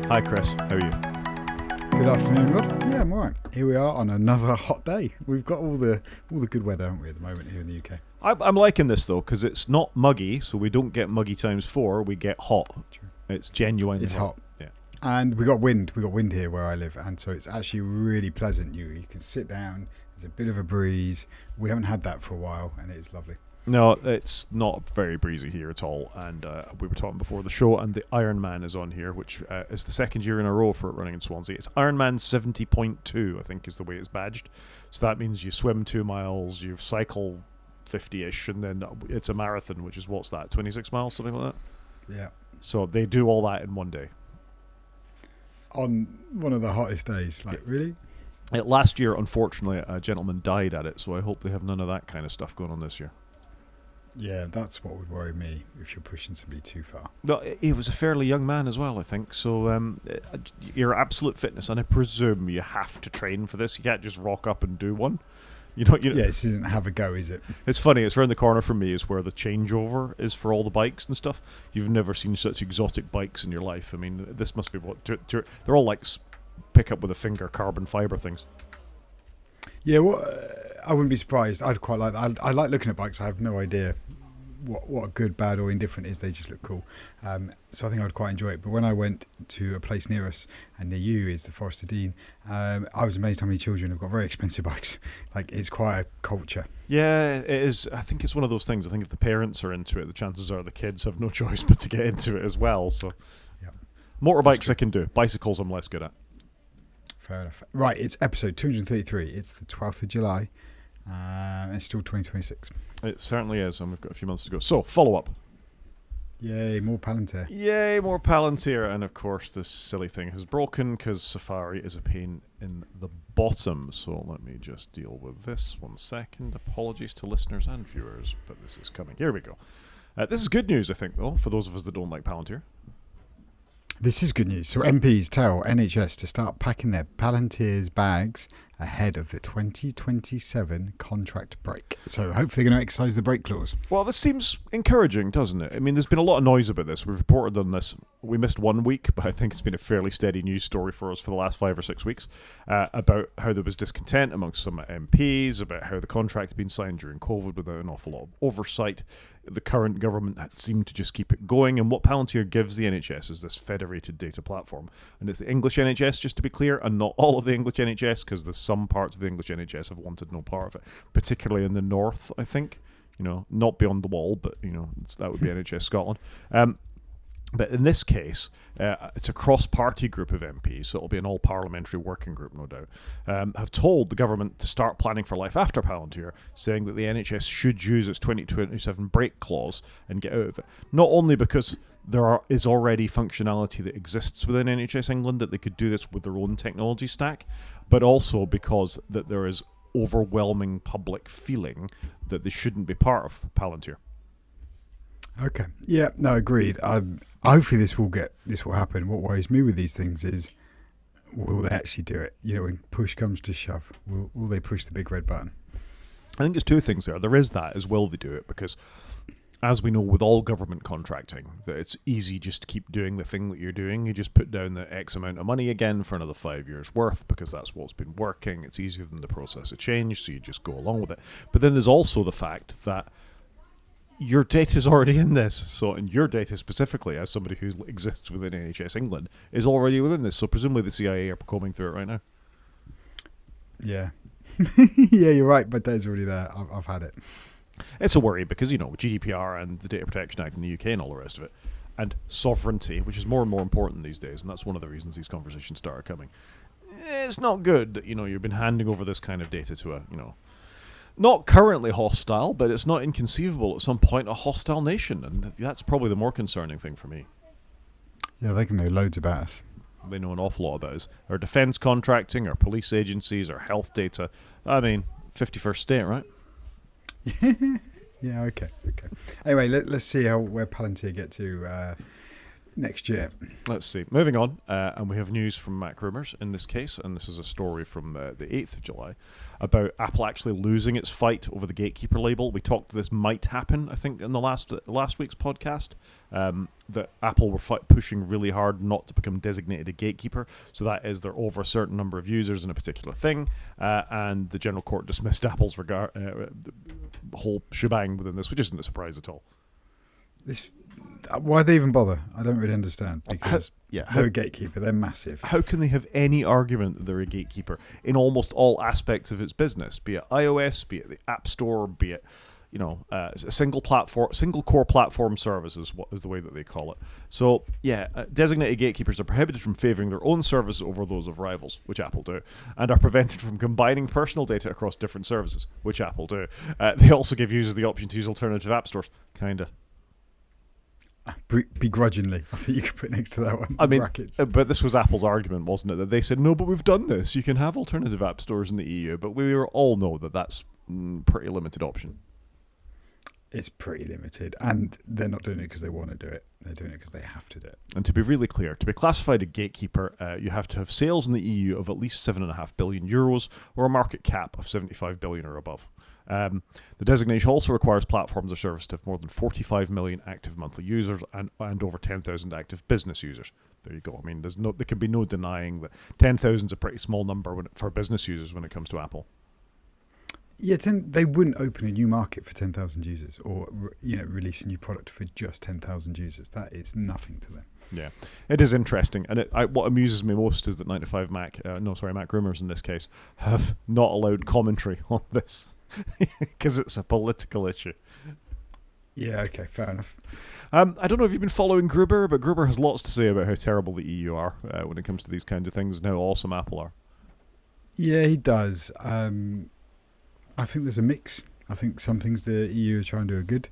Hi Chris, how are you? Good afternoon, Rod. Yeah, I'm all right. Here we are on another hot day. We've got all the good weather, haven't we, at the moment here in the UK? I'm liking this though because it's not muggy, so we don't get muggy times 4. We get hot. True. It's genuinely It's hot. Yeah. And we got wind. We got wind here where I live, and so it's actually really pleasant. You can sit down. There's a bit of a breeze. We haven't had that for a while, and it is lovely. No, it's not very breezy here at all. And we were talking before the show, and the Ironman is on here, which is the second year in a row for it running in Swansea. It's Ironman 70.2, I think, is the way it's badged. So that means you swim 2 miles, you cycle 50-ish, and then it's a marathon, which is, what's that, 26 miles, something like that? Yeah. So they do all that in one day. On one of the hottest days, really? Last year, unfortunately, a gentleman died at it, so I hope they have none of that kind of stuff going on this year. Yeah, that's what would worry me if you're pushing somebody too far. No, he was a fairly young man as well, I think. So your absolute fitness, and I presume you have to train for this. You can't just rock up and do one. You know. Yeah, this isn't have a go, is it? It's funny. It's around the corner from me is where the changeover is for all the bikes and stuff. You've never seen such exotic bikes in your life. I mean, this must be what they're all like pick up with a finger carbon fiber things. Yeah, well, I wouldn't be surprised. I'd quite like that. I like looking at bikes. I have no idea what good, bad, or indifferent is. They just look cool. So I think I'd quite enjoy it. But when I went to a place near us, and near you is the Forest of Dean, I was amazed how many children have got very expensive bikes. Like, it's quite a culture. Yeah, it is. I think it's one of those things. I think if the parents are into it, the chances are the kids have no choice but to get into it as well. So, yeah. Motorbikes I can do. Bicycles I'm less good at. Fair enough. Right, it's episode 233. It's the 12th of July. It's still 2026. It certainly is, and we've got a few months to go. So, follow-up. Yay, more Palantir. Yay, more Palantir. And, of course, this silly thing has broken because Safari is a pain in the bottom. So, let me just deal with this 1 second. Apologies to listeners and viewers, but this is coming. Here we go. This is good news, I think, though, for those of us that don't like Palantir. This is good news. So MPs tell NHS to start packing their Palantir's bags ahead of the 2027 contract break. So hopefully they're going to exercise the break clause. Well, this seems encouraging, doesn't it? I mean, there's been a lot of noise about this. We've reported on this. We missed 1 week, but I think it's been a fairly steady news story for us for the last 5 or 6 weeks about how there was discontent amongst some MPs, about how the contract had been signed during COVID without an awful lot of oversight. The current government seemed to just keep it going, and what Palantir gives the NHS is this federated data platform. And it's the English NHS, just to be clear, and not all of the English NHS, because there's some parts of the English NHS have wanted no part of it, particularly in the north, I think. You know, not beyond the wall, but, you know, that would be NHS Scotland. But in this case, it's a cross-party group of MPs, so it'll be an all-parliamentary working group, no doubt, have told the government to start planning for life after Palantir, saying that the NHS should use its 2027 break clause and get out of it. Not only because there is already functionality that exists within NHS England that they could do this with their own technology stack, but also because that there is overwhelming public feeling that they shouldn't be part of Palantir. Okay. Yeah, no, agreed. Hopefully this will happen. What worries me with these things is, will they actually do it? You know, when push comes to shove, will they push the big red button? I think there's two things there. There is that as will they do it, because as we know with all government contracting, that it's easy just to keep doing the thing that you're doing. You just put down the X amount of money again for another 5 years worth because that's what's been working. It's easier than the process of change, so you just go along with it. But then there's also the fact that your data is already in this. So, and your data specifically, as somebody who exists within NHS England, is already within this. So presumably the CIA are combing through it right now. Yeah. Yeah, you're right. My data's already there. I've had it. It's a worry because, you know, GDPR and the Data Protection Act in the UK and all the rest of it, and sovereignty, which is more and more important these days, and that's one of the reasons these conversations started coming. It's not good that, you know, you've been handing over this kind of data to a, you know, not currently hostile, but it's not inconceivable at some point a hostile nation, and that's probably the more concerning thing for me. Yeah, they can know loads about us. They know an awful lot about us. Our defence contracting, our police agencies, our health data. I mean, 51st state, right? Yeah, okay. Anyway, let's see where Palantir get to. next year. Let's see. Moving on, and we have news from Mac Rumors in this case, and this is a story from the 8th of July about Apple actually losing its fight over the gatekeeper label. We talked this might happen, I think, in the last week's podcast, that Apple were pushing really hard not to become designated a gatekeeper. So that is they're over a certain number of users in a particular thing, and the General Court dismissed Apple's whole shebang within this, which isn't a surprise at all. Why they even bother? I don't really understand, because they're a gatekeeper. They're massive. How can they have any argument that they're a gatekeeper in almost all aspects of its business, be it iOS, be it the App Store, be it a single core platform service is what is the way that they call it. So designated gatekeepers are prohibited from favouring their own services over those of rivals, which Apple do, and are prevented from combining personal data across different services, which Apple do. They also give users the option to use alternative app stores, kinda. Begrudgingly, I think you could put next to that one. I mean, brackets. But this was Apple's argument, wasn't it? That they said, no, but we've done this. You can have alternative app stores in the EU, but we all know that that's pretty limited option. It's pretty limited, and they're not doing it because they want to do it. They're doing it because they have to do it. And to be really clear, to be classified a gatekeeper, you have to have sales in the EU of at least €7.5 billion or a market cap of 75 billion or above. The designation also requires platforms or services to have more than 45 million active monthly users and over 10,000 active business users. There you go. I mean, there can be no denying that 10,000 is a pretty small number for business users when it comes to Apple. Yeah, they wouldn't open a new market for 10,000 users, or release a new product for just 10,000 users. That is nothing to them. Yeah, it is interesting, and what amuses me most is that 95Mac, Mac Rumors in this case, have not allowed commentary on this because it's a political issue. Yeah, okay, fair enough. I don't know if you've been following Gruber, but Gruber has lots to say about how terrible the EU are when it comes to these kinds of things and how awesome Apple are. Yeah, he does. I think there's a mix. I think some things the EU are trying to do are good.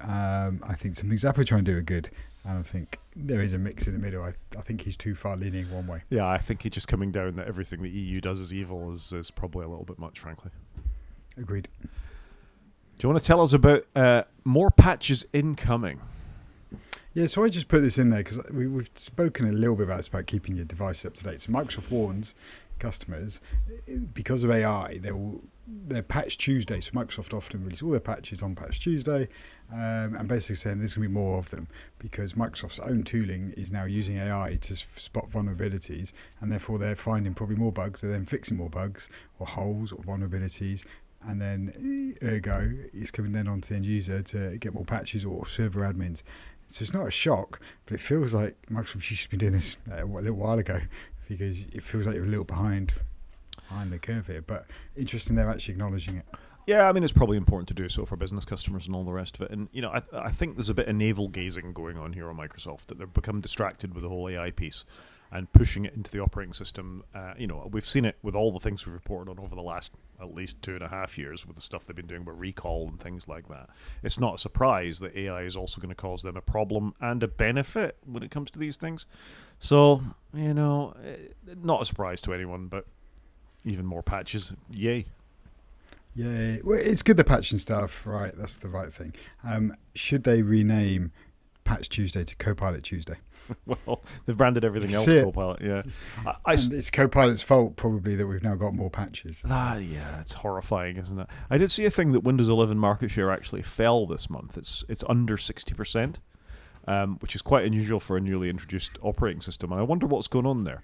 I think some things Apple are trying to do are good. And I think there is a mix in the middle. I think he's too far leaning one way. Yeah, I think he's just coming down that everything the EU does is evil is probably a little bit much, frankly. Agreed. Do you want to tell us about more patches incoming? Yeah, so I just put this in there because we've spoken a little bit about this, about keeping your device up to date. So Microsoft warns customers, because of AI, they're Patch Tuesday. So Microsoft often release all their patches on Patch Tuesday, and basically saying there's going to be more of them because Microsoft's own tooling is now using AI to spot vulnerabilities, and therefore they're finding probably more bugs. They're then fixing more bugs or holes or vulnerabilities, and then ergo it's coming then onto the end user to get more patches or server admins. So it's not a shock, but it feels like Microsoft should be doing this a little while ago, because it feels like you're a little behind the curve here. But interesting, they're actually acknowledging it. Yeah, I mean, it's probably important to do so for business customers and all the rest of it. And, I think there's a bit of navel gazing going on here on Microsoft, that they've become distracted with the whole AI piece and pushing it into the operating system. We've seen it with all the things we've reported on over the last at least 2.5 years with the stuff they've been doing with recall and things like that. It's not a surprise that AI is also going to cause them a problem and a benefit when it comes to these things. So, not a surprise to anyone, but even more patches, yay. Yeah, well, it's good they're patching stuff, right? That's the right thing. Should they rename Patch Tuesday to Copilot Tuesday? Well, they've branded everything else Copilot, yeah. And it's Copilot's fault, probably, that we've now got more patches. Yeah, it's horrifying, isn't it? I did see a thing that Windows 11 market share actually fell this month. It's under 60%, which is quite unusual for a newly introduced operating system. And I wonder what's going on there.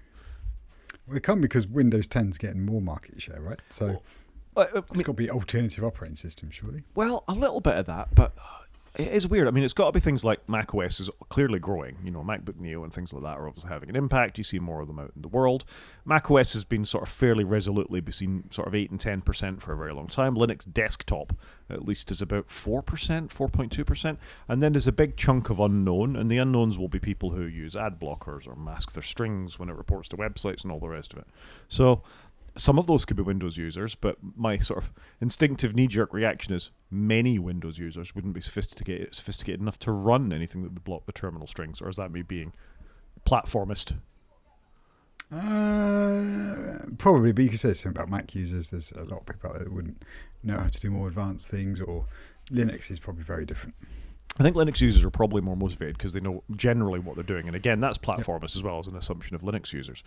Well, it can't, because Windows 10's getting more market share, right? So it's got to be alternative operating system, surely. Well, a little bit of that, but it is weird. I mean, it's got to be things like macOS is clearly growing. MacBook Neo and things like that are obviously having an impact. You see more of them out in the world. macOS has been sort of fairly resolutely seen sort of 8 and 10% for a very long time. Linux desktop, at least, is about 4%, 4.2%. And then there's a big chunk of unknown, and the unknowns will be people who use ad blockers or mask their strings when it reports to websites and all the rest of it. So some of those could be Windows users, but my sort of instinctive knee-jerk reaction is many Windows users wouldn't be sophisticated enough to run anything that would block the terminal strings. Or is that me being platformist? Probably, but you could say something about Mac users. There's a lot of people out there that wouldn't know how to do more advanced things, or Linux is probably very different. I think Linux users are probably more motivated because they know generally what they're doing. And again, that's platformist as well as an assumption of Linux users.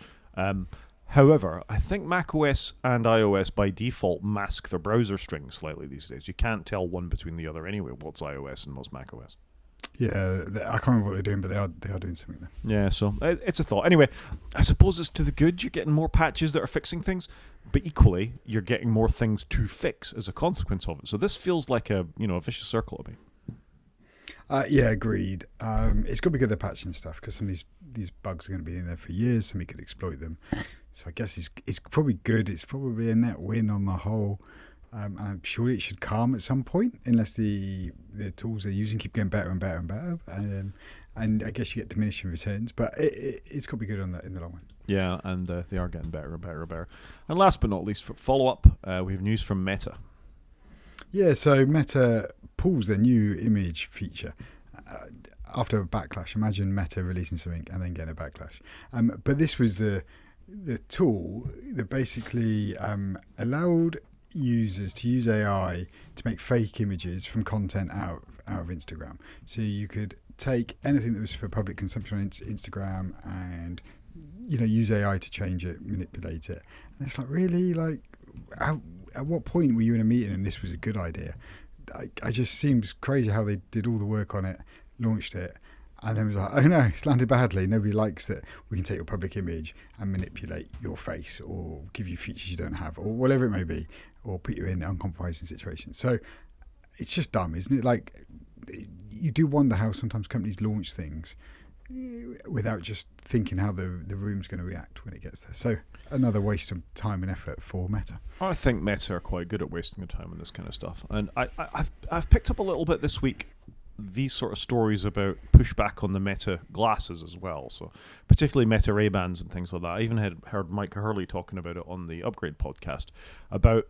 However, I think macOS and iOS by default mask their browser strings slightly these days. You can't tell one between the other anyway, what's iOS and what's macOS. Yeah, I can't remember what they're doing, but they are doing something there. Yeah, so it's a thought. Anyway, I suppose it's to the good. You're getting more patches that are fixing things, but equally, you're getting more things to fix as a consequence of it. So this feels like a vicious circle to me. Yeah, agreed. It's got to be good at patching stuff because some of these bugs are going to be in there for years. Somebody could exploit them. So I guess it's probably good. It's probably a net win on the whole. And I'm sure it should calm at some point, unless the tools they're using keep getting better and better and better. And I guess you get diminishing returns, but it's got to be good in the long run. Yeah, and they are getting better and better and better. And last but not least, for follow-up, we have news from Meta. Yeah, so Meta pulls their new image feature after a backlash. Imagine Meta releasing something and then getting a backlash. But this was the tool that basically allowed users to use AI to make fake images from content out of Instagram. So you could take anything that was for public consumption on Instagram and use AI to change it, manipulate it. And it's like, really, like at what point were you in a meeting and this was a good idea? I just seems crazy how they did all the work on it, launched it, and then was like, oh no, it's landed badly. Nobody likes that. We can take your public image and manipulate your face or give you features you don't have or whatever it may be, or put you in uncompromising situations. So it's just dumb, isn't it? Like, you do wonder how sometimes companies launch things without just thinking how the room's going to react when it gets there. So another waste of time and effort for Meta. I think Meta are quite good at wasting their time on this kind of stuff. And I've picked up a little bit this week these sort of stories about pushback on the Meta glasses as well. So particularly Meta Ray-Bans and things like that. I even heard Mike Hurley talking about it on the Upgrade podcast about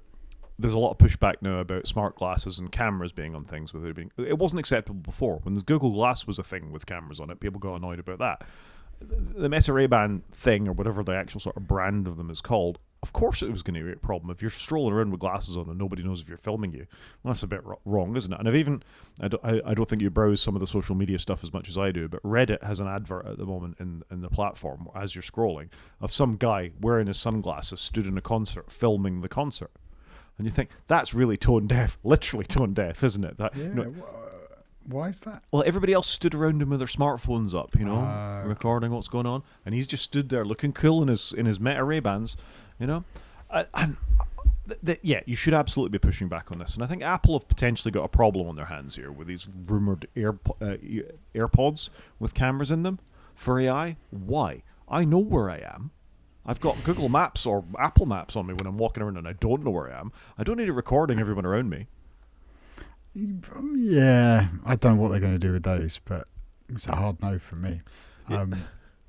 there's a lot of pushback now about smart glasses and cameras being on things. It wasn't acceptable before. When the Google Glass was a thing with cameras on it, people got annoyed about that. The Meta Ray-Ban thing, or whatever the actual sort of brand of them is called, of course it was going to be a problem. If you're strolling around with glasses on and nobody knows if you're filming you, well, that's a bit wrong, isn't it? And I don't think you browse some of the social media stuff as much as I do, but Reddit has an advert at the moment in the platform as you're scrolling of some guy wearing his sunglasses stood in a concert filming the concert. And you think, that's really tone deaf, literally tone deaf, isn't it? Yeah, why is that? Well, everybody else stood around him with their smartphones up, recording what's going on, and he's just stood there looking cool in his Meta Ray-Bans, yeah, you should absolutely be pushing back on this. And I think Apple have potentially got a problem on their hands here with these rumored AirPods with cameras in them for AI. Why? I know where I am. I've got Google Maps or Apple Maps on me when I'm walking around and I don't know where I am. I don't need it recording everyone around me. Yeah, I don't know what they're going to do with those, but it's a hard no for me. Yeah.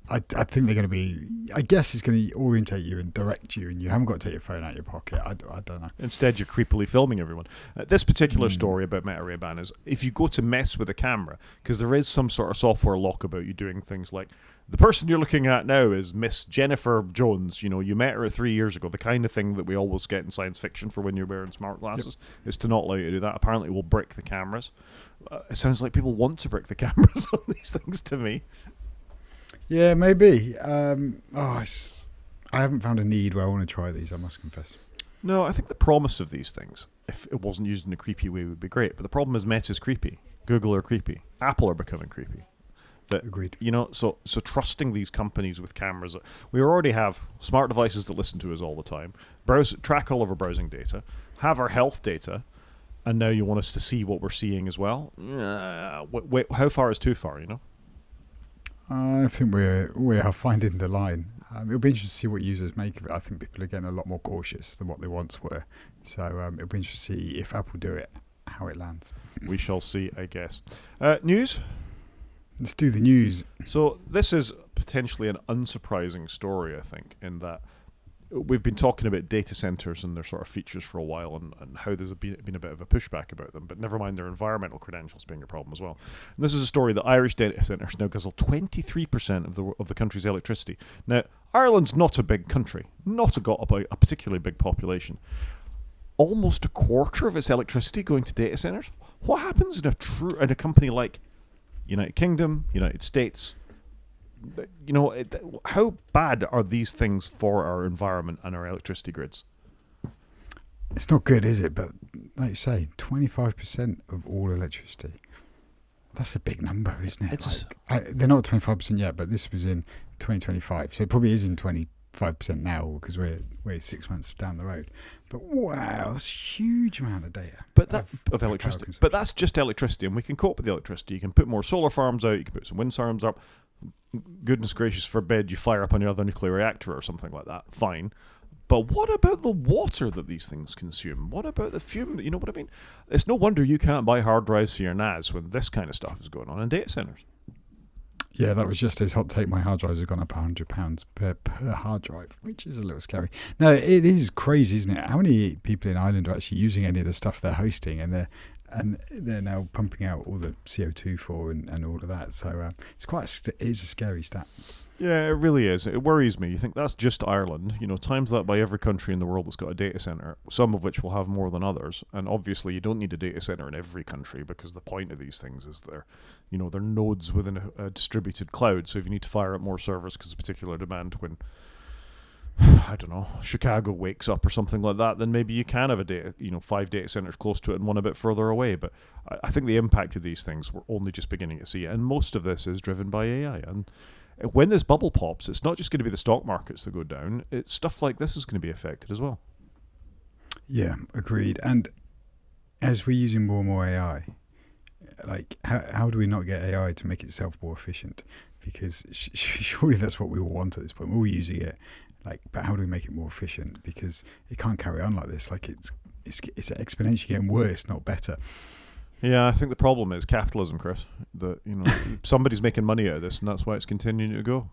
I think they're going to be, I guess it's going to orientate you and direct you, and you haven't got to take your phone out of your pocket. I don't know. Instead, you're creepily filming everyone. This particular story about Meta Ray-Ban is if you go to mess with a camera, because there is some sort of software lock about you doing things like, the person you're looking at now is Miss Jennifer Jones. You met her 3 years ago. The kind of thing that we always get in science fiction for when you're wearing smart glasses is to not allow you to do that. Apparently, it will brick the cameras. It sounds like people want to brick the cameras on these things to me. Yeah, maybe. I haven't found a need where I want to try these, I must confess. No, I think the promise of these things, if it wasn't used in a creepy way, would be great. But the problem is Meta's creepy. Google are creepy. Apple are becoming creepy. Agreed. So trusting these companies with cameras. We already have smart devices that listen to us all the time, track all of our browsing data, have our health data, and now you want us to see what we're seeing as well? Wait, how far is too far, I think we are finding the line. It'll be interesting to see what users make of it. I think people are getting a lot more cautious than what they once were. So it'll be interesting to see if Apple do it, how it lands. We shall see, I guess. News? Let's do the news. So this is potentially an unsurprising story, I think, in that we've been talking about data centers and their sort of features for a while and how there's been a bit of a pushback about them, but never mind their environmental credentials being a problem as well. And this is a story that Irish data centers now guzzle 23% of the country's electricity. Now, Ireland's not a big country, not got a particularly big population. Almost a quarter of its electricity going to data centers? What happens in a company like United Kingdom, United States? How bad are these things for our environment and our electricity grids? It's not good, is it? But like you say, 25% of all electricity. That's a big number, isn't it? They're not 25% yet, but this was in 2025. So it probably is in 25% now because we're 6 months down the road. But wow, that's a huge amount of data. But of electricity. But that's just electricity, and we can cope with the electricity. You can put more solar farms out, you can put some wind farms up. Goodness gracious forbid you fire up another nuclear reactor or something like that. Fine. But what about the water that these things consume? What about the fume? You know what I mean? It's no wonder you can't buy hard drives for your NAS when this kind of stuff is going on in data centers. Yeah, that was just his hot take. My hard drives have gone up £100 per hard drive, which is a little scary. No, it is crazy, isn't it? How many people in Ireland are actually using any of the stuff they're hosting, and they're now pumping out all the CO2 for and all of that. So it is a scary stat. Yeah, it really is. It worries me. You think that's just Ireland. Times that by every country in the world that's got a data center, some of which will have more than others. And obviously you don't need a data center in every country because the point of these things is they're nodes within a distributed cloud. So if you need to fire up more servers because of particular demand when, I don't know, Chicago wakes up or something like that, then maybe you can have 5 data centers close to it and one a bit further away. But I think the impact of these things we're only just beginning to see. And most of this is driven by AI. And when this bubble pops, it's not just going to be the stock markets that go down. It's stuff like this is going to be affected as well. Yeah, agreed. And as we're using more and more AI, like how do we not get AI to make itself more efficient? Because surely that's what we all want at this point. We're all using it. But how do we make it more efficient? Because it can't carry on like this. It's exponentially getting worse, not better. Yeah, I think the problem is capitalism, Chris. That somebody's making money out of this, and that's why it's continuing to go.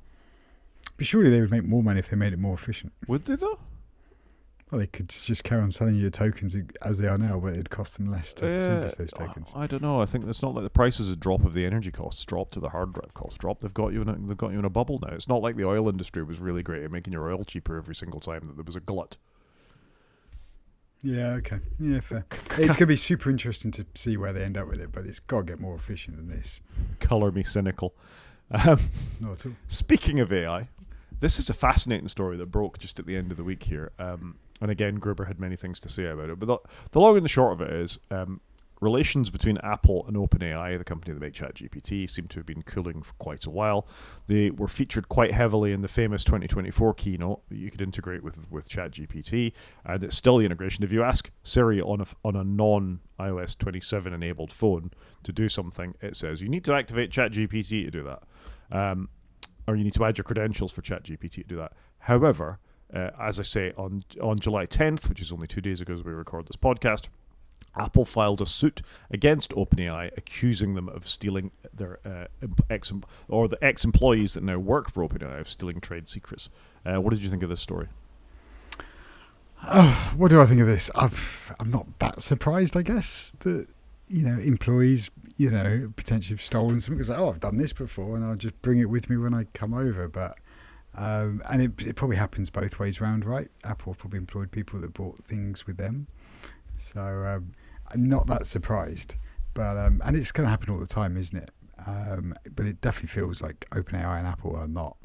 But surely they would make more money if they made it more efficient. Would they though? Well, they could just carry on selling you your tokens as they are now, but it'd cost them less to service those tokens. I don't know. I think it's not like the prices would drop if the energy costs drop to the hard drive costs drop. They've got you in a bubble now. It's not like the oil industry was really great at making your oil cheaper every single time that there was a glut. Yeah, okay. Yeah, fair. It's going to be super interesting to see where they end up with it, but it's got to get more efficient than this. Colour me cynical. Not at all. Speaking of AI, this is a fascinating story that broke just at the end of the week here. And again, Gruber had many things to say about it. But the long and the short of it is relations between Apple and OpenAI, the company that make ChatGPT, seem to have been cooling for quite a while. They were featured quite heavily in the famous 2024 keynote that you could integrate with ChatGPT, and it's still the integration. If you ask Siri on a non-iOS 27 enabled phone to do something, it says you need to activate ChatGPT to do that, or you need to add your credentials for ChatGPT to do that. However, as I say, on July 10th, which is only 2 days ago as we record this podcast, Apple filed a suit against OpenAI, accusing them of stealing their the ex-employees that now work for OpenAI of stealing trade secrets. What did you think of this story? What do I think of this? I'm not that surprised, I guess, that employees potentially have stolen something because I've done this before and I'll just bring it with me when I come over. But and it probably happens both ways round, right? Apple probably employed people that brought things with them. So I'm not that surprised, but and it's going to happen all the time, isn't it? But it definitely feels like OpenAI and Apple are not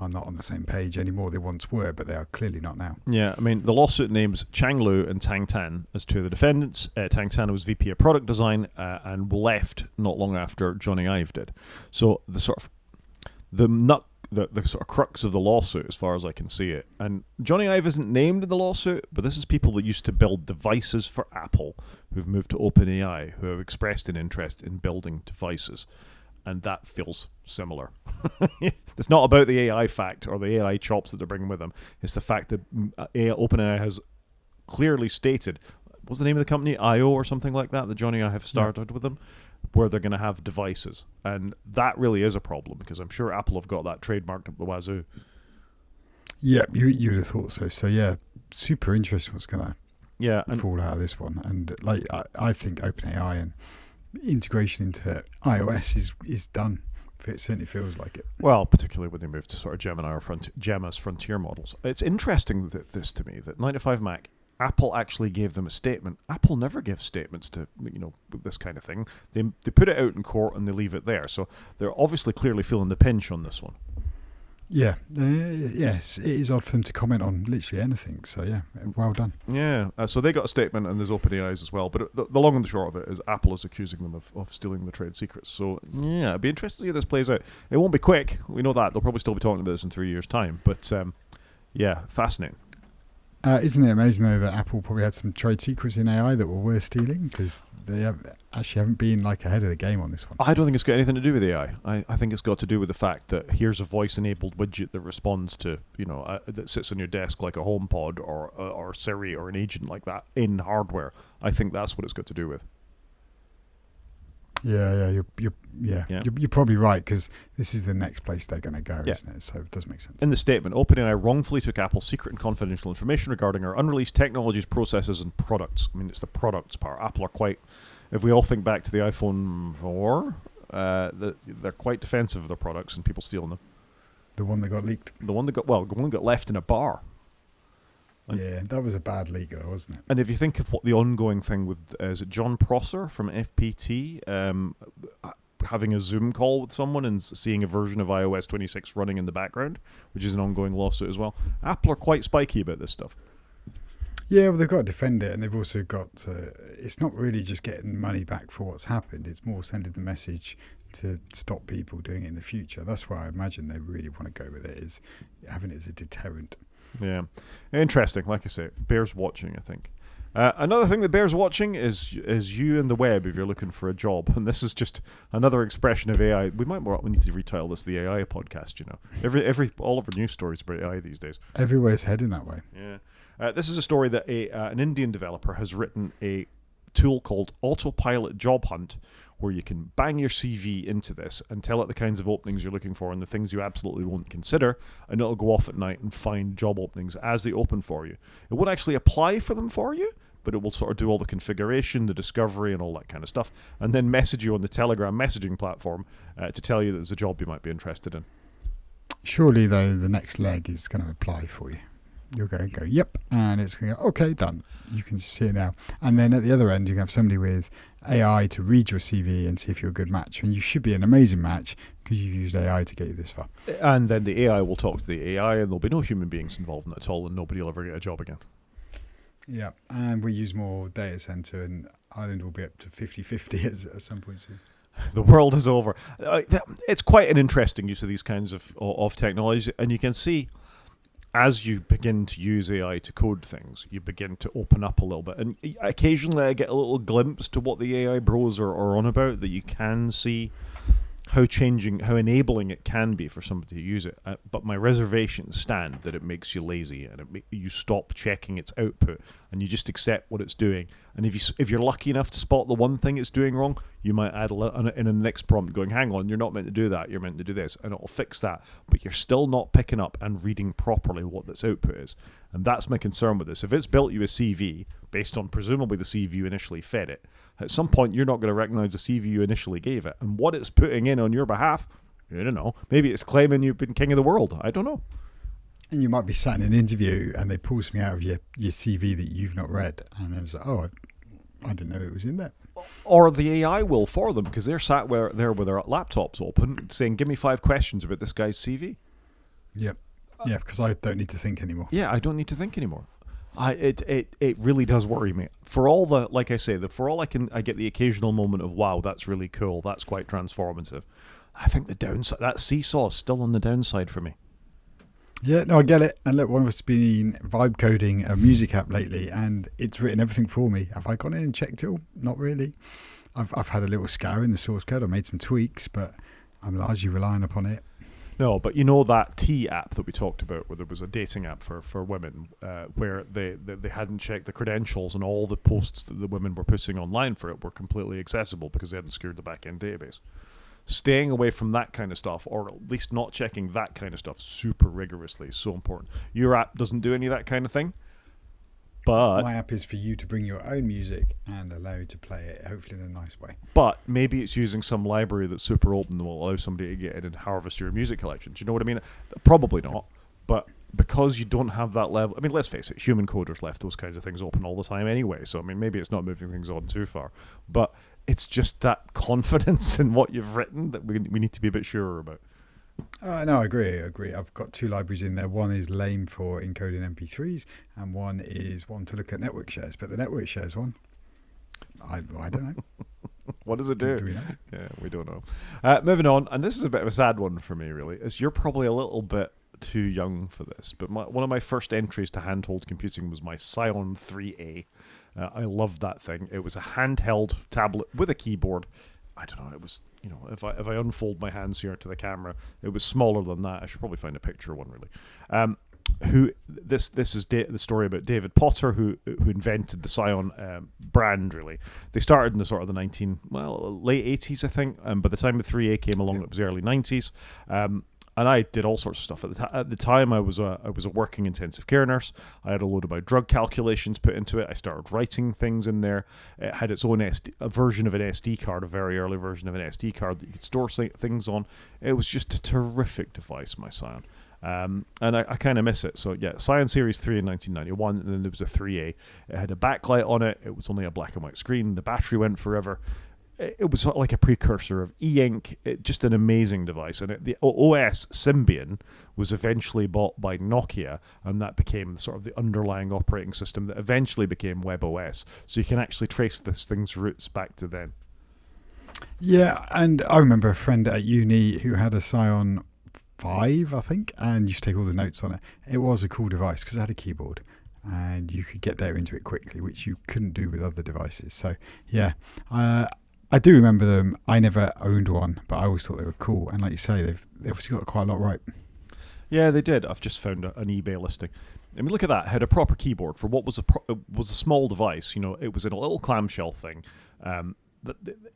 on the same page anymore. They once were, but they are clearly not now. Yeah, I mean, the lawsuit names Chang Lu and Tang Tan as two of the defendants. Tang Tan was VP of product design and left not long after Johnny Ive did. So the sort of crux of the lawsuit, as far as I can see it. And Johnny Ive isn't named in the lawsuit, but this is people that used to build devices for Apple who've moved to OpenAI, who have expressed an interest in building devices. And that feels similar. It's not about the AI fact or the AI chops that they're bringing with them. It's the fact that OpenAI has clearly stated, what's the name of the company? IO or something like that Johnny Ive started with them, where they're going to have devices. And that really is a problem because I'm sure Apple have got that trademarked up the wazoo. Yeah, you would have thought so. So yeah, super interesting what's going to fall out of this one. And I think OpenAI and integration into iOS is done. It certainly feels like it. Well, particularly when they move to sort of Gemini or Gemma's frontier models. It's interesting that to me that 9 to 5 Mac Apple actually gave them a statement. Apple never gives statements to this kind of thing. They put it out in court and they leave it there. So they're obviously clearly feeling the pinch on this one. Yeah, yes, it is odd for them to comment on literally anything. So yeah, well done. Yeah, so they got a statement, and there's OpenAI's as well. But the long and the short of it is Apple is accusing them of stealing the trade secrets. So yeah, it'd be interesting to see how this plays out. It won't be quick. We know that. They'll probably still be talking about this in 3 years' time. But yeah, fascinating. Isn't it amazing though that Apple probably had some trade secrets in AI that were worth stealing, because they haven't been like ahead of the game on this one. I don't think it's got anything to do with AI. I think it's got to do with the fact that here's a voice-enabled widget that responds to that sits on your desk like a HomePod or Siri or an agent like that in hardware. I think that's what it's got to do with. Yeah, you're probably right, because this is the next place they're going to go, isn't it? So it does make sense. In the statement, OpenAI wrongfully took Apple's secret and confidential information regarding our unreleased technologies, processes, and products. I mean, it's the products part. Apple are quite, if we all think back to the iPhone 4, they're quite defensive of their products and people stealing them. The one that got leaked. The one that got left in a bar. Yeah, that was a bad leak, though, wasn't it? And if you think of what the ongoing thing with, is it John Prosser from FPT, having a Zoom call with someone and seeing a version of iOS 26 running in the background, which is an ongoing lawsuit as well. Apple are quite spiky about this stuff. Yeah, well, they've got to defend it, and they've also got, it's not really just getting money back for what's happened, it's more sending the message to stop people doing it in the future. That's why I imagine they really want to go with it, is having it as a deterrent. Yeah, interesting. Like I say, bears watching, I think. Another thing that bears watching is you and the web if you're looking for a job, and this is just another expression of AI. We need to retitle this the AI podcast. All of our news stories about AI these days. Everywhere's heading that way. Yeah, this is a story that an Indian developer has written a tool called Autopilot Job Hunt, where you can bang your CV into this and tell it the kinds of openings you're looking for and the things you absolutely won't consider, and it'll go off at night and find job openings as they open for you. It won't actually apply for them for you, but it will sort of do all the configuration, the discovery, and all that kind of stuff, and then message you on the Telegram messaging platform to tell you that there's a job you might be interested in. Surely, though, the next leg is going to apply for you. You're going to go, yep, and it's going to go, okay, done. You can see it now. And then at the other end, you can have somebody with AI to read your CV and see if you're a good match. And you should be an amazing match because you've used AI to get you this far. And then the AI will talk to the AI, and there'll be no human beings involved in it at all, and nobody will ever get a job again. Yeah, and we use more data center, and Ireland will be up to 50-50 at some point soon. The world is over. It's quite an interesting use of these kinds of technology, and you can see as you begin to use AI to code things, you begin to open up a little bit. And occasionally I get a little glimpse to what the AI bros are on about, that you can see how enabling it can be for somebody to use it. But my reservations stand that it makes you lazy, and you stop checking its output, and you just accept what it's doing. And if you're lucky enough to spot the one thing it's doing wrong, you might add in a next prompt going, hang on, you're not meant to do that, you're meant to do this, and it'll fix that. But you're still not picking up and reading properly what its output is. And that's my concern with this. If it's built you a CV based on presumably the CV you initially fed it, at some point you're not going to recognize the CV you initially gave it. And what it's putting in on your behalf, I don't know. Maybe it's claiming you've been king of the world. I don't know. And you might be sat in an interview and they pull something out of your CV that you've not read. And then it's like, oh, I didn't know it was in there. Or the AI will for them, because they're sat there with their laptops open saying, give me 5 questions about this guy's CV. Yep. Yeah, because I don't need to think anymore. Yeah, I don't need to think anymore. It really does worry me. For all the, like I say, I get the occasional moment of, wow, that's really cool. That's quite transformative. I think the downside, that seesaw is still on the downside for me. Yeah, no, I get it. And look, one of us has been vibe coding a music app lately, and it's written everything for me. Have I gone in and checked it all? Not really. I've had a little scour in the source code. I made some tweaks, but I'm largely relying upon it. No, but you know that T app that we talked about, where there was a dating app for women, where they hadn't checked the credentials, and all the posts that the women were putting online for it were completely accessible because they hadn't secured the back-end database. Staying away from that kind of stuff, or at least not checking that kind of stuff super rigorously, is so important. Your app doesn't do any of that kind of thing, but my app is for you to bring your own music and allow you to play it, hopefully in a nice way. But maybe it's using some library that's super open that will allow somebody to get in and harvest your music collection. Do you know what I mean? Probably not. But because you don't have that level. I mean, let's face it, human coders left those kinds of things open all the time anyway. So I mean, maybe it's not moving things on too far, but it's just that confidence in what you've written that we need to be a bit surer about. No, I agree. I've got two libraries in there. One is lame for encoding MP3s, and one is one to look at network shares. But the network shares one, I don't know. What does it do? Do we know? Yeah, we don't know. Moving on, and this is a bit of a sad one for me, really, is you're probably a little bit too young for this, but one of my first entries to handheld computing was my Psion 3A. I loved that thing. It was a handheld tablet with a keyboard. I don't know, it was, if I unfold my hands here to the camera, it was smaller than that. I should probably find a picture of one, really. This is the story about David Potter, who invented the Psion brand, really. They started in the sort of the late 80s, I think. By the time the 3A came along, it was early 90s. And I did all sorts of stuff. At the time, I was a working intensive care nurse. I had a load of my drug calculations put into it. I started writing things in there. It had its own a version of an SD card, a very early version of an SD card that you could store things on. It was just a terrific device, my Psion. And I kind of miss it. So yeah, Psion Series 3 in 1991, and then there was a 3A. It had a backlight on it. It was only a black and white screen. The battery went forever. It was sort of like a precursor of e-ink, just an amazing device. And the OS Symbian was eventually bought by Nokia, and that became sort of the underlying operating system that eventually became WebOS. So you can actually trace this thing's roots back to then. Yeah, and I remember a friend at uni who had a Psion 5, I think, and used to take all the notes on it. It was a cool device because it had a keyboard, and you could get data into it quickly, which you couldn't do with other devices. So yeah, I do remember them. I never owned one, but I always thought they were cool. And like you say, they've obviously got quite a lot right. Yeah, they did. I've just found an eBay listing. I mean, look at that. It had a proper keyboard for what was a small device. It was in a little clamshell thing.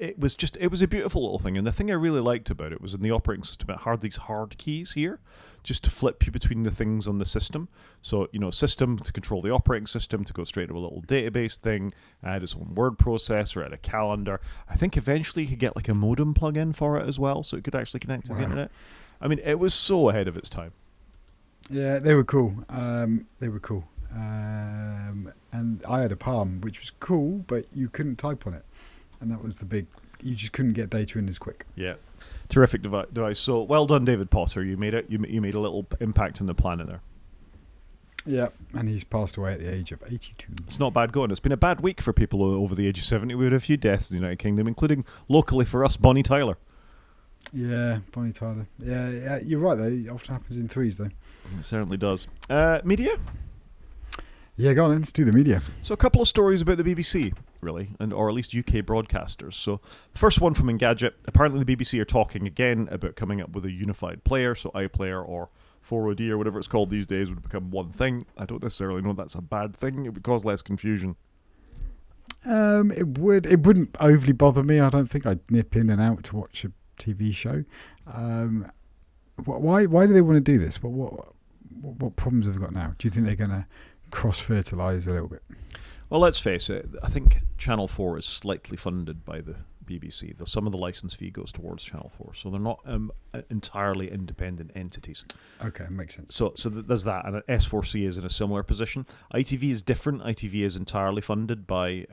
It was a beautiful little thing. And the thing I really liked about it was in the operating system, it had these hard keys here just to flip you between the things on the system. So, system to control the operating system, to go straight to a little database thing. It had its own word processor, it had a calendar. I think eventually you could get like a modem plug-in for it as well, so it could actually connect to the internet. I mean, it was so ahead of its time. Yeah, they were cool. And I had a Palm, which was cool, but you couldn't type on it. And that was you just couldn't get data in as quick. Yeah. Terrific device. So well done, David Potter. You made it. You made a little impact on the planet there. Yeah, and he's passed away at the age of 82. It's not bad going. It's been a bad week for people over the age of 70. We had a few deaths in the United Kingdom, including locally for us, Bonnie Tyler. Yeah, Bonnie Tyler. Yeah, you're right, though. It often happens in threes, though. It certainly does. Media? Yeah, go on then. Let's do the media. So a couple of stories about the BBC, really, or at least UK broadcasters. So the first one from Engadget. Apparently the BBC are talking again about coming up with a unified player, so iPlayer or 4OD or whatever it's called these days would become one thing. I don't necessarily know that's a bad thing. It would cause less confusion. It wouldn't overly bother me. I don't think I'd nip in and out to watch a TV show. Why do they want to do this? What problems have they got now? Do you think they're going to cross-fertilise a little bit? Well, let's face it. I think Channel 4 is slightly funded by the BBC. Some of the licence fee goes towards Channel 4, so they're not entirely independent entities. Okay, makes sense. So there's that, and S4C is in a similar position. ITV is different. ITV is entirely funded by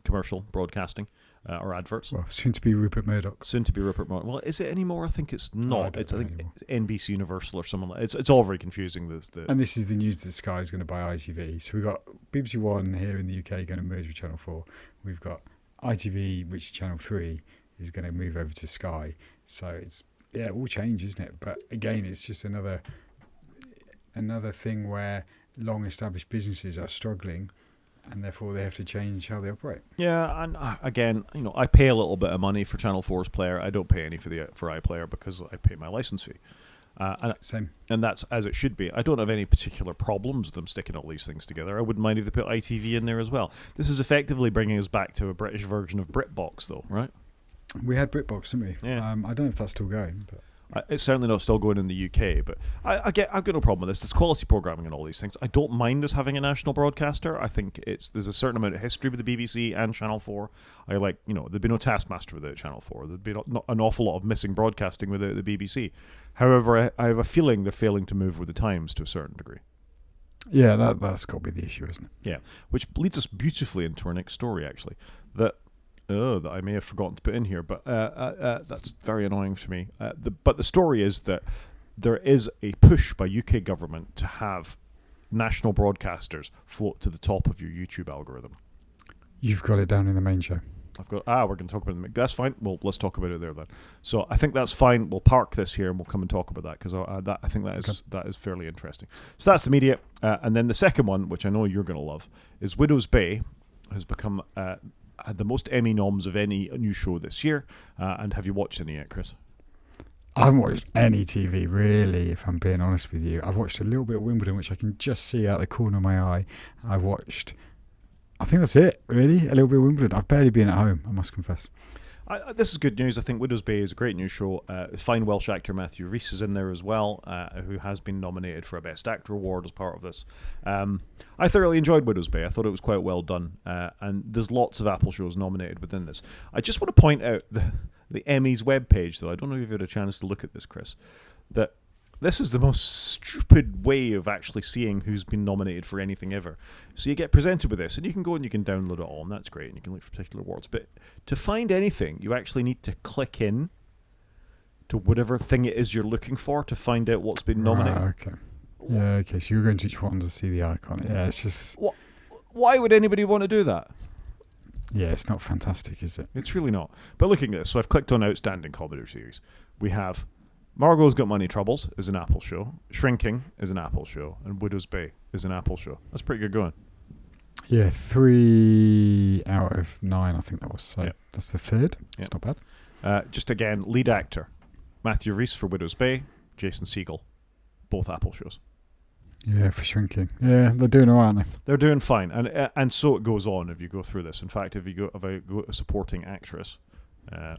commercial broadcasting or adverts. Well, soon to be Rupert Murdoch. Well, is it anymore? I think it's not. I think it's NBC Universal or something like. It's all very confusing. And this is the news that Sky is going to buy ITV. So we've got BBC One here in the UK going to merge with Channel 4. We've got ITV, which is Channel 3, is going to move over to Sky. So it's all change, isn't it? But again, it's just another thing where long established businesses are struggling, and therefore they have to change how they operate. Yeah, and again, I pay a little bit of money for Channel 4's player. I don't pay any for iPlayer because I pay my license fee. Same. And that's as it should be. I don't have any particular problems with them sticking all these things together. I wouldn't mind if they put ITV in there as well. This is effectively bringing us back to a British version of BritBox, though, right? We had BritBox, didn't we? Yeah. I don't know if that's still going. But It's certainly not still going in the UK, but I've got no problem with this. There's quality programming and all these things. I don't mind us having a national broadcaster. I think there's a certain amount of history with the BBC and Channel 4. I like, there'd be no Taskmaster without Channel 4. There'd be not an awful lot of missing broadcasting without the BBC. However, I have a feeling they're failing to move with the times to a certain degree. Yeah, that's got to be the issue, isn't it? Yeah, which leads us beautifully into our next story, actually. That I may have forgotten to put in here, but that's very annoying to me. But the story is that there is a push by UK government to have national broadcasters float to the top of your YouTube algorithm. You've got it down in the main show. we're going to talk about it. That's fine. Well, let's talk about it there then. So I think that's fine. We'll park this here and we'll come and talk about that because I think that is fairly interesting. So that's the media. And then the second one, which I know you're going to love, is Widow's Bay has become had the most Emmy noms of any new show this year. And have you watched any yet, Chris? I haven't watched any TV, really, if I'm being honest with you. I've watched a little bit of Wimbledon, which I can just see out the corner of my eye. I think that's it, really. A little bit of Wimbledon. I've barely been at home, I must confess. This is good news. I think Widow's Bay is a great new show. Fine Welsh actor Matthew Rhys is in there as well, who has been nominated for a Best Actor award as part of this. I thoroughly enjoyed Widow's Bay. I thought it was quite well done. And there's lots of Apple shows nominated within this. I just want to point out the Emmys webpage, though. I don't know if you've had a chance to look at this, Chris, that this is the most stupid way of actually seeing who's been nominated for anything ever. So you get presented with this, and you can go and you can download it all, and that's great, and you can look for particular awards. But to find anything, you actually need to click in to whatever thing it is you're looking for to find out what's been nominated. Okay. Yeah, okay. So you're going to each one to see the icon. Yeah, it's just... Why would anybody want to do that? Yeah, it's not fantastic, is it? It's really not. But looking at this, so I've clicked on Outstanding Comedy Series. We have Margot's Got Money Troubles is an Apple show. Shrinking is an Apple show. And Widow's Bay is an Apple show. That's pretty good going. Yeah, 3 out of 9, I think that was. So that's the third. Yep. It's not bad. Just again, lead actor. Matthew Rhys for Widow's Bay. Jason Segel. Both Apple shows. Yeah, for Shrinking. Yeah, they're doing all right, aren't they? They're doing fine. And so it goes on if you go through this. In fact, if I go to supporting actress,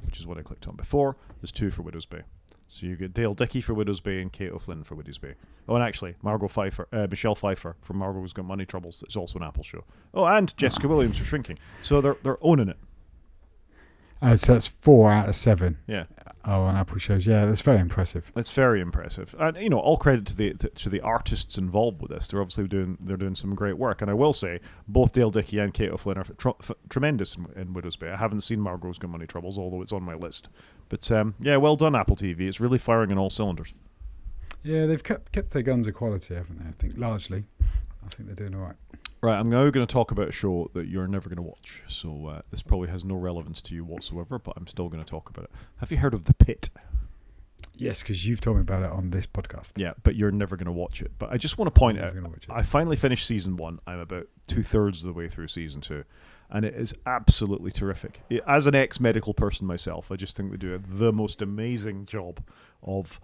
which is what I clicked on before, there's 2 for Widow's Bay. So you get Dale Dickey for Widow's Bay and Kate O'Flynn for Widow's Bay. Oh, and actually, Michelle Pfeiffer from Margot's Got Money Troubles. It's also an Apple show. Oh, and Jessica Williams for Shrinking. So they're owning it. So that's 4 out of 7. Yeah. Oh, on Apple shows. Yeah, that's very impressive. It's very impressive, and all credit to the artists involved with this. They're obviously doing some great work, and I will say both Dale Dickey and Kate O'Flynn are tremendous in Widow's Bay. I haven't seen Margot's Got Money Troubles, although it's on my list. But well done, Apple TV. It's really firing on all cylinders. Yeah, they've kept their guns of quality, haven't they? I think largely. I think they're doing all right. Right, I'm now going to talk about a show that you're never going to watch. So this probably has no relevance to you whatsoever, but I'm still going to talk about it. Have you heard of The Pit? Yes, because you've told me about it on this podcast. Yeah, but you're never going to watch it. But I just want to point out, I finally finished season 1. I'm about 2/3 of the way through season 2. And it is absolutely terrific. As an ex-medical person myself, I just think they do the most amazing job of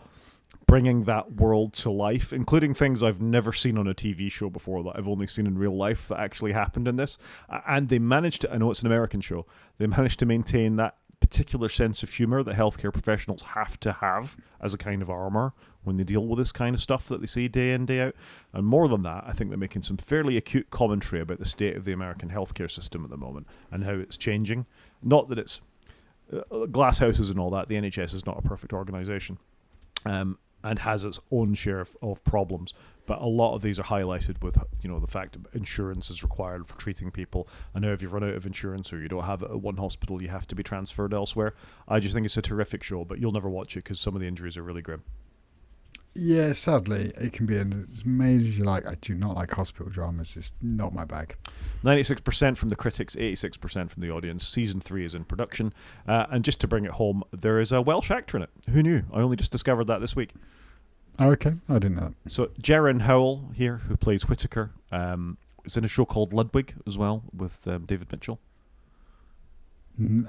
bringing that world to life, including things I've never seen on a TV show before that I've only seen in real life that actually happened in this. And they managed to, I know it's an American show, they managed to maintain that particular sense of humor that healthcare professionals have to have as a kind of armor when they deal with this kind of stuff that they see day in, day out. And more than that, I think they're making some fairly acute commentary about the state of the American healthcare system at the moment and how it's changing. Not that it's glass houses and all that. The NHS is not a perfect organisation. And has its own share of problems. But a lot of these are highlighted with, the fact that insurance is required for treating people. And now if you run out of insurance or you don't have it at one hospital, you have to be transferred elsewhere. I just think it's a terrific show, but you'll never watch it because some of the injuries are really grim. Yeah, sadly, it can be as amazing as you like. I do not like hospital dramas. It's not my bag. 96% from the critics, 86% from the audience. Season 3 is in production. And just to bring it home, there is a Welsh actor in it. Who knew? I only just discovered that this week. Oh, okay. I didn't know that. So Geron Howell here, who plays Whittaker, is in a show called Ludwig as well with David Mitchell.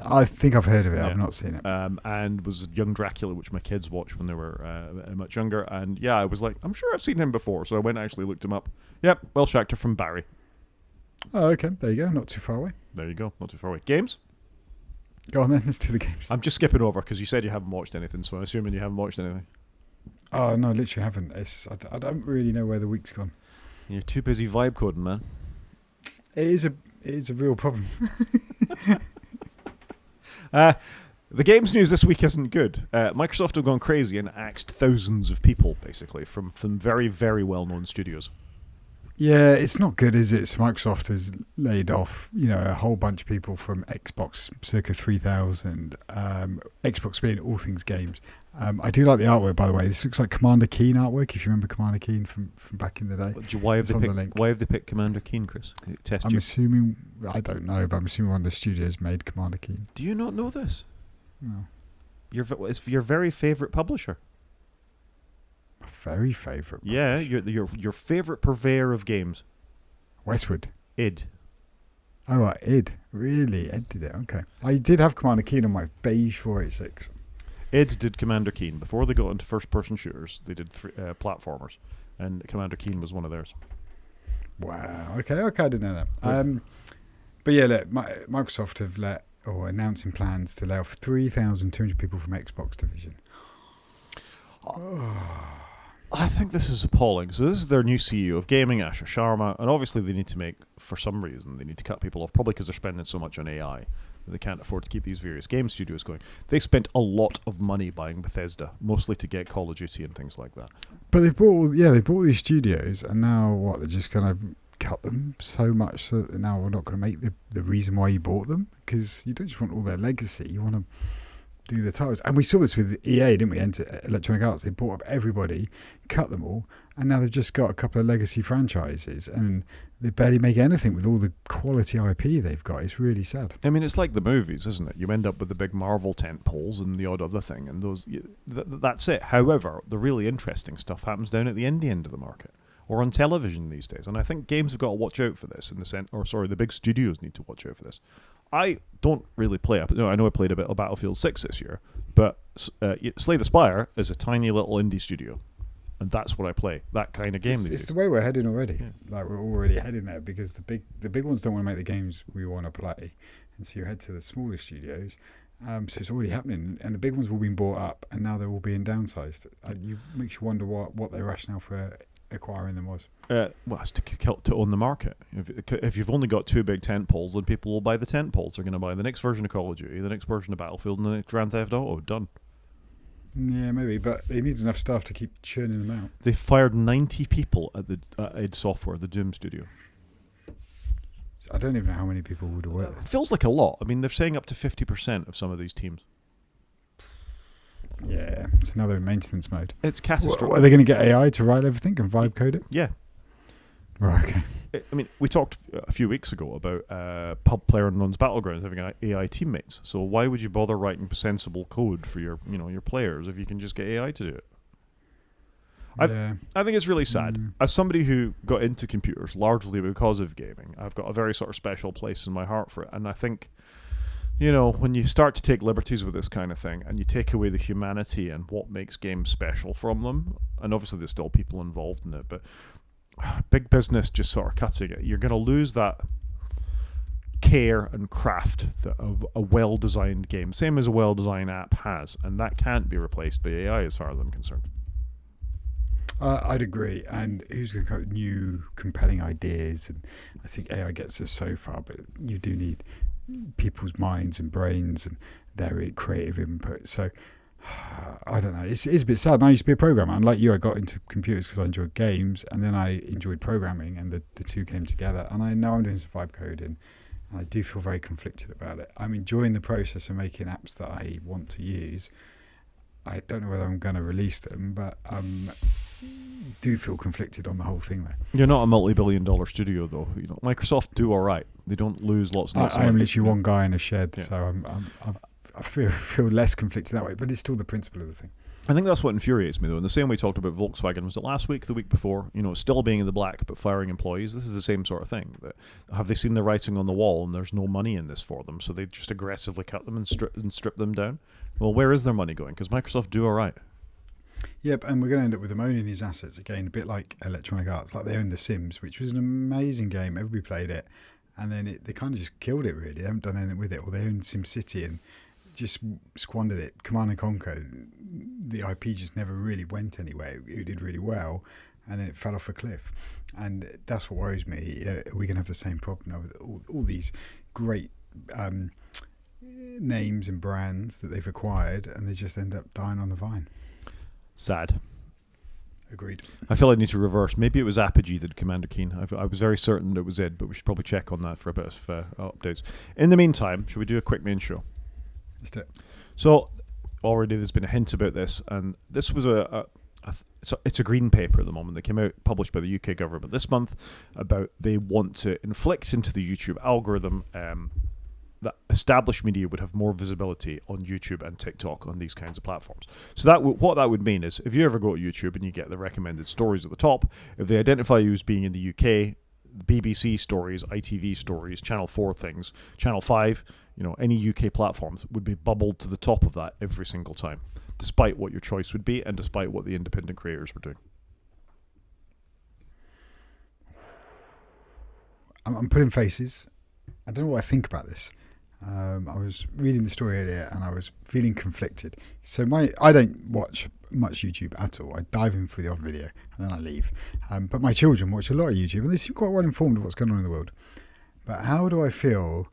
I think I've heard of it. Yeah. I've not seen it. And was Young Dracula, which my kids watched when they were much younger. And yeah, I was like, I'm sure I've seen him before. So I went and actually looked him up. Yep, Welsh actor from Barry. Oh, okay. There you go. Not too far away. There you go. Not too far away. Games? Go on then, let's do the games. I'm just skipping over because you said you haven't watched anything, so I'm assuming you haven't watched anything. Oh no, literally haven't. I don't really know where the week's gone. You're too busy vibe coding, man. It is a real problem. The games news this week isn't good. Microsoft have gone crazy and axed thousands of people, basically, from very, very well-known studios. Yeah, it's not good, is it? So Microsoft has laid off, a whole bunch of people from Xbox, circa 3,000. Xbox being all things games. I do like the artwork, by the way. This looks like Commander Keen artwork, if you remember Commander Keen from back in the day. Why have they picked Commander Keen, Chris? Assuming, I don't know, but I'm assuming one of the studios made Commander Keen. Do you not know this? No. It's your very favourite publisher. Very favourite. Yeah, your favourite purveyor of games. Westwood. id. Oh right, id. Really, id did it. Okay. I did have Commander Keen on my beige 486. id did Commander Keen before they got into first-person shooters. They did platformers, and Commander Keen was one of theirs. Wow. Okay. I didn't know that. But yeah, look, Microsoft have announcing plans to lay off 3,200 people from Xbox division. I think this is appalling. So this is their new CEO of gaming, Asher Sharma, and obviously they need to make, for some reason, they need to cut people off, probably because they're spending so much on AI that they can't afford to keep these various game studios going. They spent a lot of money buying Bethesda, mostly to get Call of Duty and things like that. But they bought these studios, and now they're just going to cut them so much so that now we're not going to make the reason why you bought them, because you don't just want all their legacy, you want to do the titles. And we saw this with EA, didn't we? Electronic Arts, they bought up everybody, cut them all, and now they've just got a couple of legacy franchises, and they barely make anything with all the quality IP they've got. It's really sad. I mean, it's like the movies, isn't it? You end up with the big Marvel tentpoles and the odd other thing, and that's it. However, the really interesting stuff happens down at the indie end of the market, or on television these days. And I think games have got to watch out for this the big studios need to watch out for this. I don't really play up. I know I played a bit of Battlefield 6 this year, but Slay the Spire is a tiny little indie studio, and that's what I play. That kind of game. It's the way we're heading already. Yeah. Like we're already heading there because the big ones don't want to make the games we want to play, and so you head to the smaller studios. So it's already happening, and the big ones will be bought up, and now they're all being downsized. You makes you wonder what their rationale for acquiring them was. It's to own the market. If you've only got two big tent poles, then people will buy the tent poles. They're going to buy the next version of Call of Duty, the next version of Battlefield, and the next Grand Theft Auto. Done. Yeah, maybe, but they need enough staff to keep churning them out. They fired 90 people at the id Software, the Doom studio. I don't even know how many people would work there. It feels like a lot. I mean, they're saying up to 50% of some of these teams. Yeah, it's another maintenance mode. It's catastrophic. Are they going to get AI to write everything and vibe code it? Yeah. Right, okay. I mean, we talked a few weeks ago about PlayerUnknown's Battlegrounds having AI teammates. So why would you bother writing sensible code for your players if you can just get AI to do it? Yeah. I think it's really sad. As somebody who got into computers largely because of gaming, I've got a very sort of special place in my heart for it. And I think, when you start to take liberties with this kind of thing and you take away the humanity and what makes games special from them, and obviously there's still people involved in it, but big business just sort of cutting it, you're going to lose that care and craft of a well-designed game, same as a well-designed app has, and that can't be replaced by AI as far as I'm concerned. I'd agree. And who's going to come up with new, compelling ideas? And I think AI gets us so far, but you do need people's minds and brains and their creative input. So I don't know. It's a bit sad. I used to be a programmer, and like you, I got into computers because I enjoyed games, and then I enjoyed programming, and the two came together. And I know I'm doing some vibe coding, and I do feel very conflicted about it. I'm enjoying the process of making apps that I want to use. I don't know whether I'm going to release them, but do feel conflicted on the whole thing, though. You're not a multi-billion-dollar studio, though. Microsoft do all right. They don't lose lots and lots. I am literally one guy in a shed, so I feel less conflicted that way. But it's still the principle of the thing. I think that's what infuriates me, though. In the same way we talked about Volkswagen, was it last week, the week before? Still being in the black but firing employees. This is the same sort of thing. Have they seen the writing on the wall, and there's no money in this for them, so they just aggressively cut them and strip them down? Well, where is their money going? Because Microsoft do all right. Yep, and we're going to end up with them owning these assets again, a bit like Electronic Arts, like they own The Sims, which was an amazing game. Everybody played it, and then they kind of just killed it. Really, they haven't done anything with it, or they owned SimCity and just squandered it. Command and Conquer, the IP just never really went anywhere. It did really well, and then it fell off a cliff. And that's what worries me. Are we going to have the same problem now with all these great names and brands that they've acquired, and they just end up dying on the vine? Sad. Agreed. I feel I need to reverse. Maybe it was Apogee that Commander Keen. I was very certain it was Id, but we should probably check on that for a bit of updates. In the meantime, should we do a quick main show? Let's do it. So, already there's been a hint about this, and this was it's a green paper at the moment that came out, published by the UK government this month, about they want to inflict into the YouTube algorithm that established media would have more visibility on YouTube and TikTok on these kinds of platforms. So what that would mean is, if you ever go to YouTube and you get the recommended stories at the top, if they identify you as being in the UK, BBC stories, ITV stories, Channel 4 things, Channel 5, any UK platforms would be bubbled to the top of that every single time, despite what your choice would be and despite what the independent creators were doing. I'm putting faces. I don't know what I think about this. I was reading the story earlier and I was feeling conflicted. So I don't watch much YouTube at all. I dive in for the odd video and then I leave. But my children watch a lot of YouTube and they seem quite well informed of what's going on in the world. But how do I feel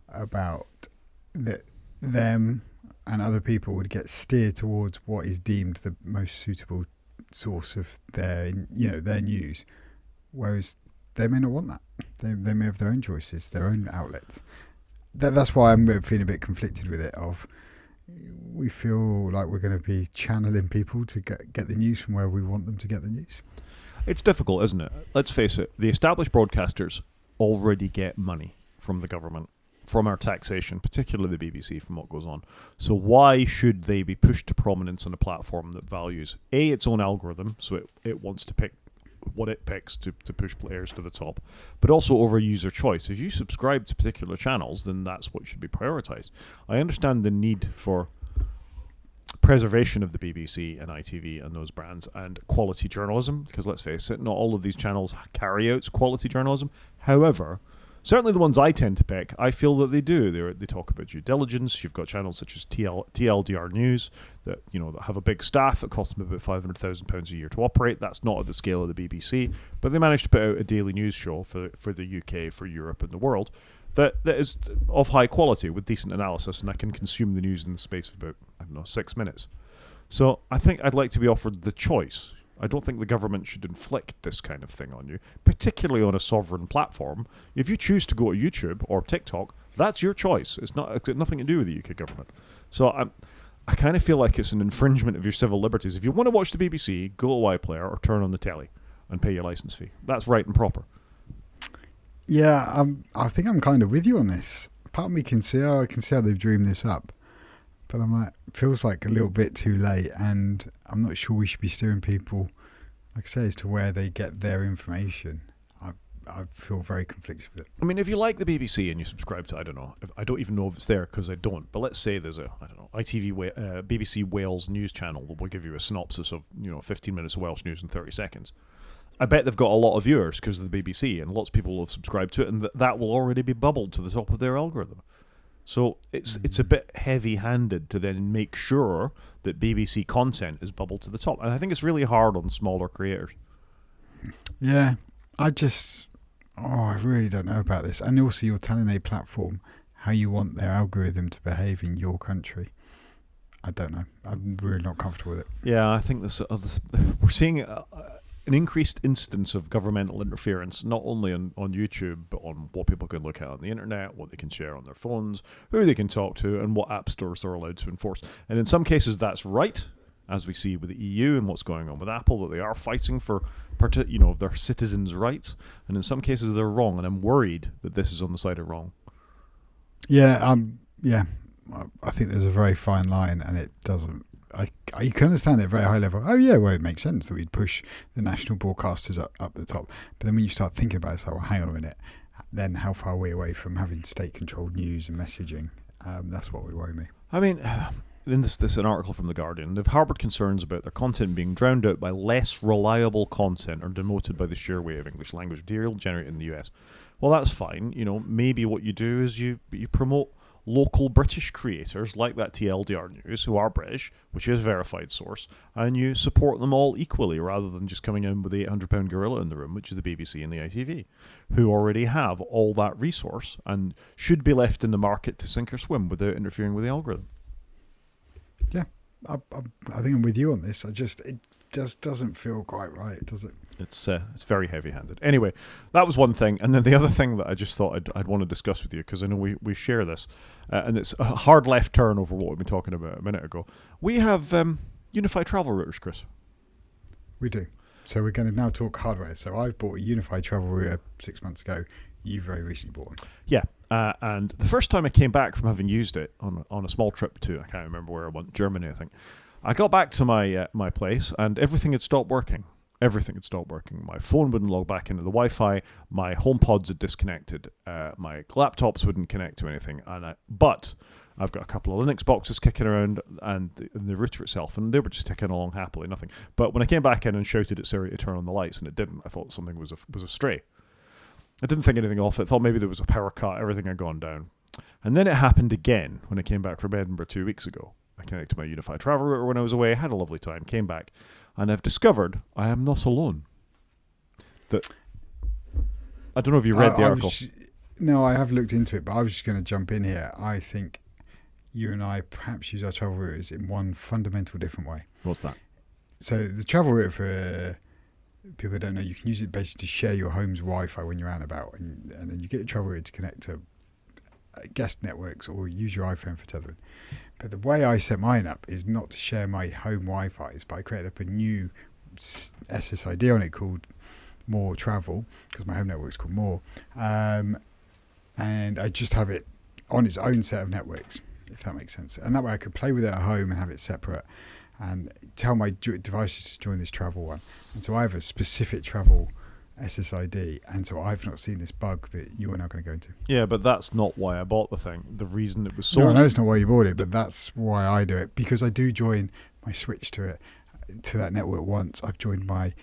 about that them and other people would get steered towards what is deemed the most suitable source of their news, whereas they may not want that. They may have their own choices, their own outlets. That's why I'm feeling a bit conflicted with it. We feel like we're going to be channeling people to get the news from where we want them to get the news. It's difficult, isn't it? Let's face it. The established broadcasters already get money from the government, from our taxation, particularly the BBC, from what goes on. So why should they be pushed to prominence on a platform that values its own algorithm, so it wants to pick what it picks to push players to the top, but also over user choice? If you subscribe to particular channels, then that's what should be prioritized. I understand the need for preservation of the BBC and ITV and those brands and quality journalism, because let's face it, not all of these channels carry out quality journalism. However, certainly the ones I tend to pick, I feel that they do. They talk about due diligence. You've got channels such as TLDR News that that have a big staff that cost them about £500,000 a year to operate. That's not at the scale of the BBC, but they managed to put out a daily news show for the UK, for Europe and the world that is of high quality with decent analysis, and I can consume the news in the space of about 6 minutes. So I think I'd like to be offered the choice. I don't think the government should inflict this kind of thing on you, particularly on a sovereign platform. If you choose to go to YouTube or TikTok, that's your choice. It's got nothing to do with the UK government. So I kind of feel like it's an infringement of your civil liberties. If you want to watch the BBC, go to iPlayer or turn on the telly and pay your license fee. That's right and proper. Yeah, I think I'm kind of with you on this. Part of me can see how they've dreamed this up. But I'm like, it feels like a little bit too late, and I'm not sure we should be steering people, like I say, as to where they get their information. I feel very conflicted with it. I mean, if you like the BBC and you subscribe to, I don't even know if it's there because I don't, but let's say there's BBC Wales news channel that will give you a synopsis of 15 minutes of Welsh news in 30 seconds. I bet they've got a lot of viewers because of the BBC, and lots of people will have subscribed to it, and that will already be bubbled to the top of their algorithm. So it's a bit heavy-handed to then make sure that BBC content is bubbled to the top. And I think it's really hard on smaller creators. Yeah, I really don't know about this. And also you're telling a platform how you want their algorithm to behave in your country. I don't know. I'm really not comfortable with it. Yeah, I think we're seeing an increased instance of governmental interference, not only on YouTube, but on what people can look at on the internet, what they can share on their phones, who they can talk to, and what app stores they're allowed to enforce. And in some cases, that's right, as we see with the EU and what's going on with Apple, that they are fighting for their citizens' rights. And in some cases, they're wrong, and I'm worried that this is on the side of wrong. Yeah, I think there's a very fine line, and it doesn't. You can understand it at a very high level. Oh yeah, well, it makes sense that we'd push the national broadcasters up the top. But then when you start thinking about it, it's like, well, hang on a minute. Then how far are we away from having state-controlled news and messaging? That's what would worry me. I mean, in this an article from The Guardian, they've harboured concerns about their content being drowned out by less reliable content or demoted by the sheer weight of English language material generated in the US. Well, that's fine. Maybe what you do is you promote local British creators like that TLDR News, who are British, which is a verified source, and you support them all equally rather than just coming in with the £800 gorilla in the room, which is the BBC and the ITV, who already have all that resource and should be left in the market to sink or swim without interfering with the algorithm. Yeah, I think I'm with you on this. It just doesn't feel quite right, does it? It's very heavy-handed. Anyway, that was one thing, and then the other thing that I just thought I'd want to discuss with you, because I know we share this, and it's a hard left turn over what we've been talking about a minute ago. We have unified travel routers, Chris. We do. So we're going to now talk hardware. So I've bought a unified travel router 6 months ago. You very recently bought one. Yeah, and the first time I came back from having used it on a small trip to, I can't remember where I went, Germany, I think. I got back to my place and everything had stopped working. Everything had stopped working. My phone wouldn't log back into the Wi-Fi. My HomePods had disconnected. My laptops wouldn't connect to anything. But I've got a couple of Linux boxes kicking around and the router itself, and they were just ticking along happily, nothing. But when I came back in and shouted at Siri to turn on the lights, and it didn't, I thought something was astray. I didn't think anything of it. I thought maybe there was a power cut. Everything had gone down. And then it happened again when I came back from Edinburgh 2 weeks ago. I connected to my unified travel router when I was away, had a lovely time, came back, and I've discovered I am not alone. That I don't know if you read the article. No, I have looked into it, but I was just going to jump in here. I think you and I perhaps use our travel routers in one fundamental different way. What's that? So the travel router, for people who don't know, you can use it basically to share your home's Wi-Fi when you're out and about, and then you get a travel router to connect to guest networks or use your iPhone for tethering. But the way I set mine up is not to share my home Wi-Fi, but I created up a new SSID on it called More Travel, because my home network is called More, and I just have it on its own set of networks, if that makes sense. And that way I could play with it at home and have it separate and tell my devices to join this travel one. And so I have a specific travel SSID, and so I've not seen this bug that you are now going to go into. Yeah, but that's not why I bought the thing. The reason it was sold... No, I know it's not why you bought it, but that's why I do it, because I do join my switch to that network once. I've joined my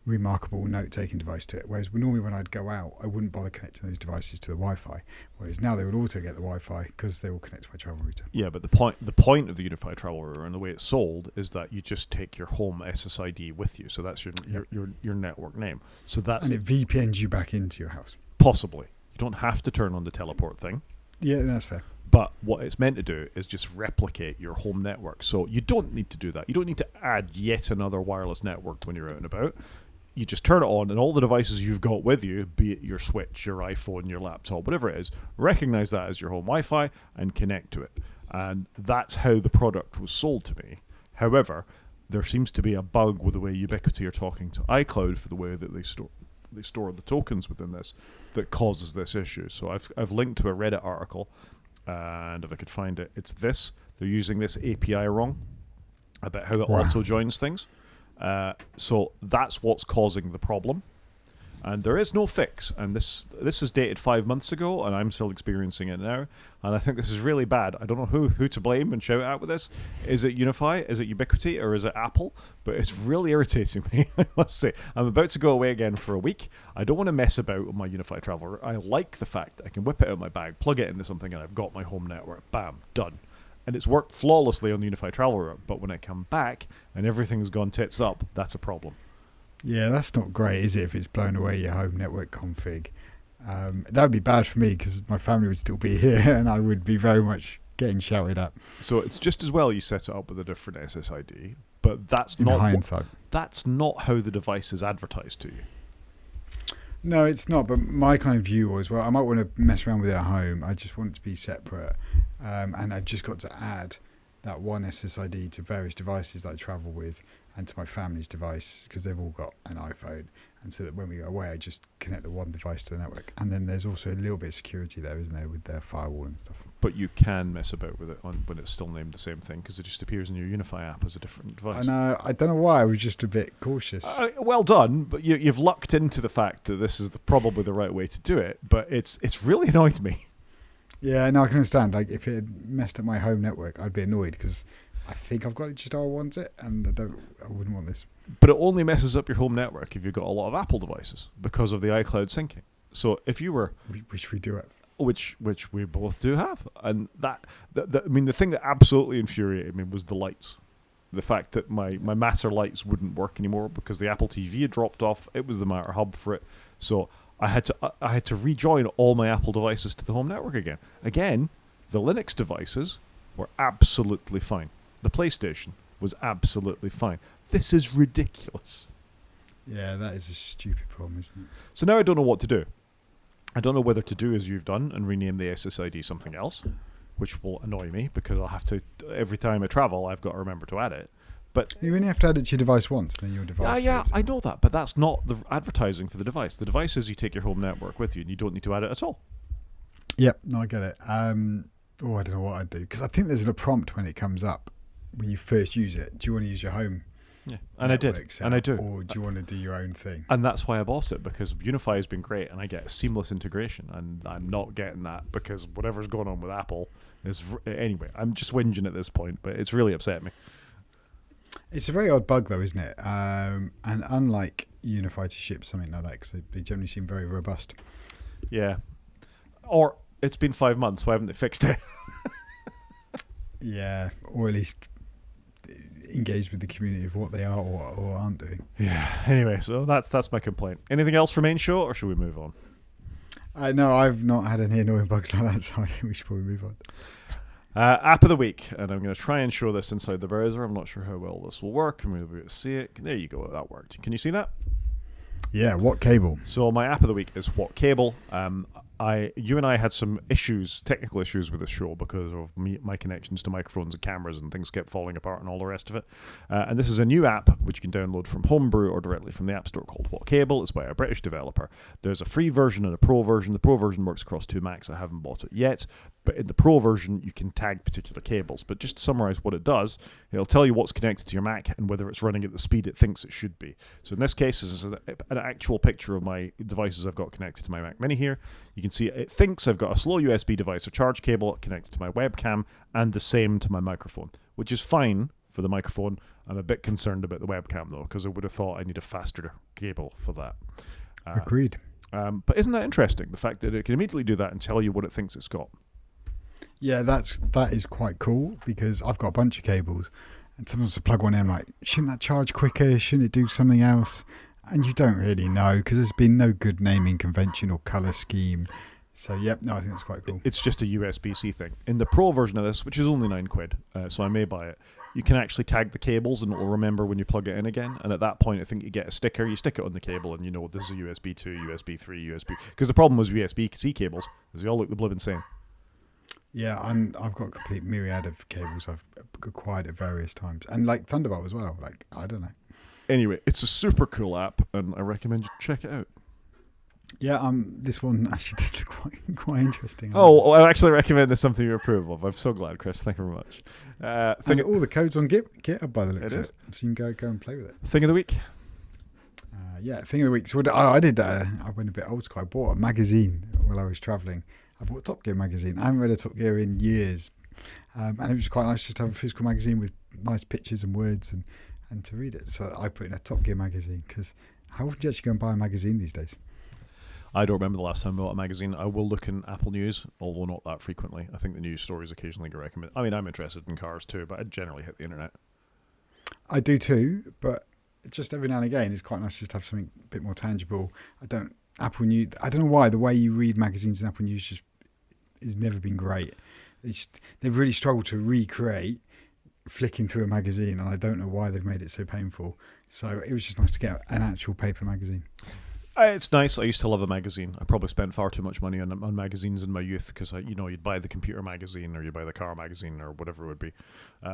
remarkable note-taking device to it, whereas normally when I'd go out, I wouldn't bother connecting those devices to the Wi-Fi, whereas now they would also get the Wi-Fi because they will connect to my travel router. Yeah, but the point of the unified travel router and the way it's sold is that you just take your home SSID with you, so that's your network name. So that's, and it VPNs you back into your house. Possibly. You don't have to turn on the teleport thing. Yeah, that's fair. But what it's meant to do is just replicate your home network. So you don't need to do that. You don't need to add yet another wireless network when you're out and about. You just turn it on, and all the devices you've got with you, be it your Switch, your iPhone, your laptop, whatever it is, recognize that as your home Wi-Fi and connect to it. And that's how the product was sold to me. However, there seems to be a bug with the way Ubiquiti are talking to iCloud for the way that they store the tokens within this that causes this issue. So I've linked to a Reddit article, and if I could find it, it's this. They're using this API wrong about how it also joins things. So that's what's causing the problem, and there is no fix. And this is dated 5 months ago, and I'm still experiencing it now. And I think this is really bad. I don't know who to blame and shout out with this. Is it Unify? Is it Ubiquiti? Or is it Apple? But it's really irritating me, I must say. I'm about to go away again for a week. I don't want to mess about with my Unified Traveler. I like the fact that I can whip it out of my bag, plug it into something, and I've got my home network. Bam, done. And it's worked flawlessly on the Unified Travel Router, but when I come back and everything's gone tits up, that's a problem. Yeah, that's not great, is it, if it's blown away your home network config? That would be bad for me because my family would still be here and I would be very much getting shouted at. So it's just as well you set it up with a different SSID, but that's in not hindsight. That's not how the device is advertised to you. No, it's not, but my kind of view was, well, I might want to mess around with it at home. I just want it to be separate. And I've just got to add that one SSID to various devices that I travel with and to my family's device because they've all got an iPhone. And so that when we go away, I just connect the one device to the network. And then there's also a little bit of security there, isn't there, with their firewall and stuff. But you can mess about with it when it's still named the same thing because it just appears in your Unify app as a different device. I know. I don't know why. I was just a bit cautious. Well done, but you've lucked into the fact that this is probably the right way to do it. But it's really annoyed me. Yeah, no, I can understand. Like, if it had messed up my home network, I'd be annoyed because I think I've got it just how I want it, and I wouldn't want this. But it only messes up your home network if you've got a lot of Apple devices because of the iCloud syncing. So if you were, which we do have. which we both do have, and the thing that absolutely infuriated me was the lights. The fact that my Matter lights wouldn't work anymore because the Apple TV had dropped off. It was the Matter hub for it, so I had to rejoin all my Apple devices to the home network again. Again, the Linux devices were absolutely fine. The PlayStation was absolutely fine. This is ridiculous. Yeah, that is a stupid problem, isn't it? So now I don't know what to do. I don't know whether to do as you've done and rename the SSID something else, which will annoy me because I'll have to, every time I travel, I've got to remember to add it. But you only have to add it to your device once, then your device. Yeah, I know that, but that's not the advertising for the device. The device is you take your home network with you, and you don't need to add it at all. Yep, no, I get it. I don't know what I'd do because I think there's a prompt when it comes up when you first use it. Do you want to use your home? Yeah, and I did, and I do. Or do you want to do your own thing? And that's why I bought it, because Unify has been great, and I get seamless integration, and I'm not getting that because whatever's going on with Apple is... Anyway, I'm just whinging at this point, but it's really upset me. It's a very odd bug, though, isn't it? And unlike Unify to ship something like that, because they generally seem very robust. Yeah. Or it's been 5 months, why haven't they fixed it? Yeah, or at least engage with the community of what they are or aren't doing. Yeah. Anyway, so that's my complaint. Anything else for main show, or should we move on? No, I've not had any annoying bugs like that, so I think we should probably move on. App of the week, and I'm going to try and show this inside the browser. I'm not sure how well this will work. I'm going to be able to see it. There you go. That worked. Can you see that? Yeah. What cable? So my app of the week is What Cable. You and I had some technical issues with this show because of my connections to microphones and cameras, and things kept falling apart and all the rest of it. And this is a new app which you can download from Homebrew or directly from the App Store called What Cable. It's by a British developer. There's a free version and a pro version. The pro version works across 2 Macs. I haven't bought it yet, but in the pro version you can tag particular cables. But just to summarize what it does, it'll tell you what's connected to your Mac and whether it's running at the speed it thinks it should be. So in this case, this is an actual picture of my devices I've got connected to my Mac Mini here. You can see it thinks I've got a slow USB device, a charge cable connected to my webcam, and the same to my microphone, which is fine for the microphone. I'm a bit concerned about the webcam, though, because I would have thought I need a faster cable for that. Agreed. But isn't that interesting, the fact that it can immediately do that and tell you what it thinks it's got? Yeah, that is quite cool, because I've got a bunch of cables, and sometimes I plug one in, I'm like, shouldn't that charge quicker? Shouldn't it do something else? And you don't really know, because there's been no good naming convention or colour scheme. So, yep, no, I think that's quite cool. It's just a USB-C thing. In the pro version of this, which is only £9, so I may buy it, you can actually tag the cables and it will remember when you plug it in again. And at that point, I think you get a sticker. You stick it on the cable and you know this is a USB 2, USB 3, USB... Because the problem was USB-C cables is they all look the blooming same. Yeah, I've got a complete myriad of cables I've acquired at various times. And like Thunderbolt as well. Like, I don't know. Anyway, it's a super cool app and I recommend you check it out. Yeah, this one actually does look quite interesting. I actually recommend it's something you approve of. I'm so glad, Chris. Thank you very much. And all the code's on GitHub by the looks of it. So you can go and play with it. Thing of the week? Thing of the week. So I went a bit old school. I bought a magazine while I was travelling. I bought a Top Gear magazine. I haven't read a Top Gear in years. And it was quite nice just to have a physical magazine with nice pictures and words and to read it. So I put in a Top Gear magazine, because how often do you actually go and buy a magazine these days? I don't remember the last time I bought a magazine. I will look in Apple News, although not that frequently. I think the news stories occasionally get recommended. I mean, I'm interested in cars too, but I generally hit the internet. I do too, but just every now and again, it's quite nice just to have something a bit more tangible. Apple News, I don't know why, the way you read magazines in Apple News just has never been great. They've really struggled to recreate flicking through a magazine, and I don't know why they've made it so painful. So it was just nice to get an actual paper magazine. It's nice. I used to love a magazine. I probably spent far too much money on magazines in my youth, because you'd buy the computer magazine or you'd buy the car magazine or whatever it would be.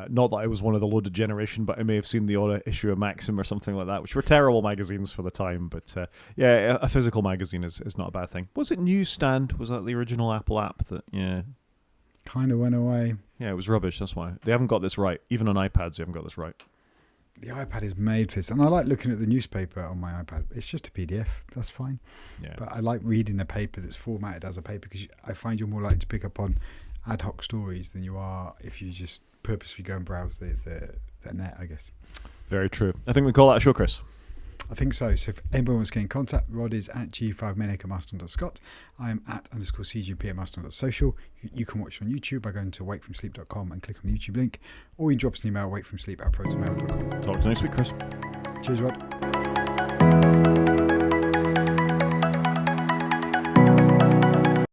Not that I was one of the loaded generation, but I may have seen the odd issue of Maxim or something like that, which were terrible magazines for the time. But a physical magazine is not a bad thing. Was it Newsstand? Was that the original Apple app that, kind of went away? Yeah, it was rubbish. That's why. They haven't got this right. Even on iPads, they haven't got this right. The iPad is made for this, and I like looking at the newspaper on my iPad. It's just a PDF, that's fine. Yeah. But I like reading a paper that's formatted as a paper, because I find you're more likely to pick up on ad hoc stories than you are if you just purposely go and browse the net, I guess. Very true. I think we call that a show, Chris. I think so. So if anyone wants to get in contact, Rod is at g5menacre@mastodon.scot. I am at _cgp at mastodon.social. You can watch on YouTube by going to wakefromsleep.com and click on the YouTube link, or you can drop us an email, wakefromsleep@protonmail.com. Talk to you next week, Chris. Cheers, Rod.